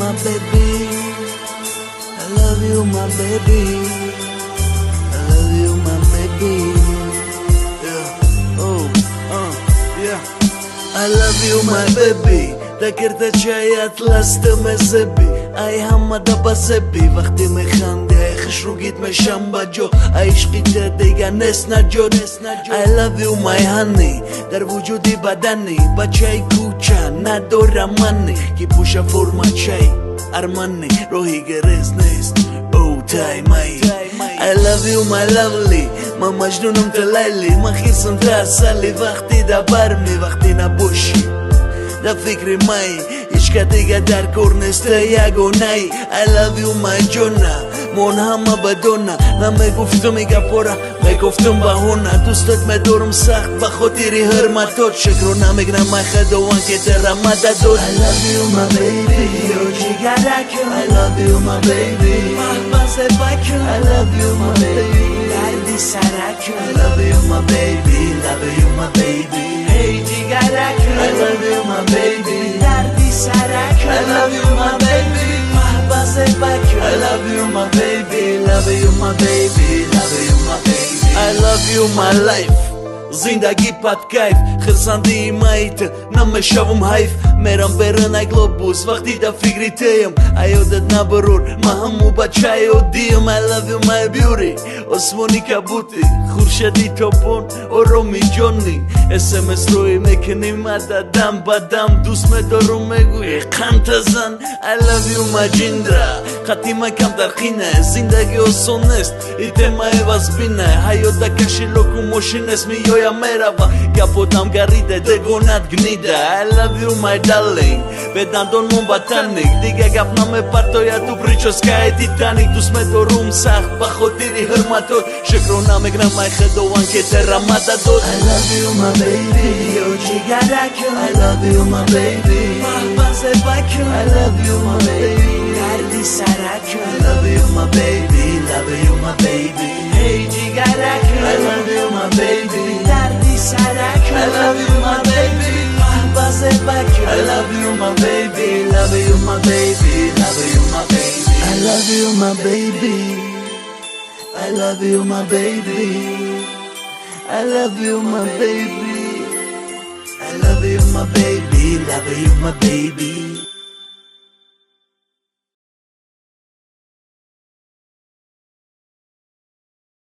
my baby. I love you, my baby. I love you, my baby. Yeah. Oh, yeah. I love you, my baby. دکرده چایت لستم زبی ای همه دبا زبی وقتی میخندی ای خش رو گیت میشم با جو ای عشقیت دیگه نس نجو I love you my honey در وجودی بدنی بچه کوچه ندارم منی که پوشه فرما چای ارمانی روحی گریز نیست او تایمای I love you my lovely من مجنونم تلیلی من خیرسم ترسلی وقتی دبر می وقتی نبوشی در فکر مای هیچ که دیگه در کور نیسته یگانه‌ای I love you my جونه من همه بدونه نمیگفتم میگفورا میگفتم بهونه دوستت میدارم سخت به خاطر حرمتات شکر نمیگنم من خداوند که ترمت داد I love you my baby yo جگرکم I love you my baby محبس بکم I love you my baby دردی سرکم I love you my baby love you my baby hey جگرکم I love you my baby دردی سرکم I love you my baby محبس بکم I love you my baby love you my baby love you my baby I love you my life زندگی پد کیف خرسندی مایت نمیشوم حیف میرم برن گلوبوس وقتی در فکری تیم ایادت نبرور ما همو بچه دیم I love you my beauty آسمانی کبوتی خورشیدی توپون آرامی جانی SMS روی میکنیم عددم بدم دوست میدارم میگوی قند زن I love you my جندرا خطی مکم در خینه زندگی آسان نیست ایتم ایواز بینه حیات کشی لوکوموشن اسمی یا میروا گپوتم گریده دگونت گنیده I love you my darling به دندان من بطنیک دیگه گپ نمیپرتاید تو بریچوسکای تیتانیک دوست میدارم سخت به خاطری حرمتات شکر نمیگنم ای خداوند که ترمت داد I love you my baby yo جگرکم I love you my baby محبس بکم I love you my baby دردی سرکم I love you my baby love you my baby hey جگرکم I love you my baby دردی سرکم I love you my baby محبس بکم I love you my baby love you my baby love you my baby I love you my baby I love you my baby I love you my baby I love you my baby love you my baby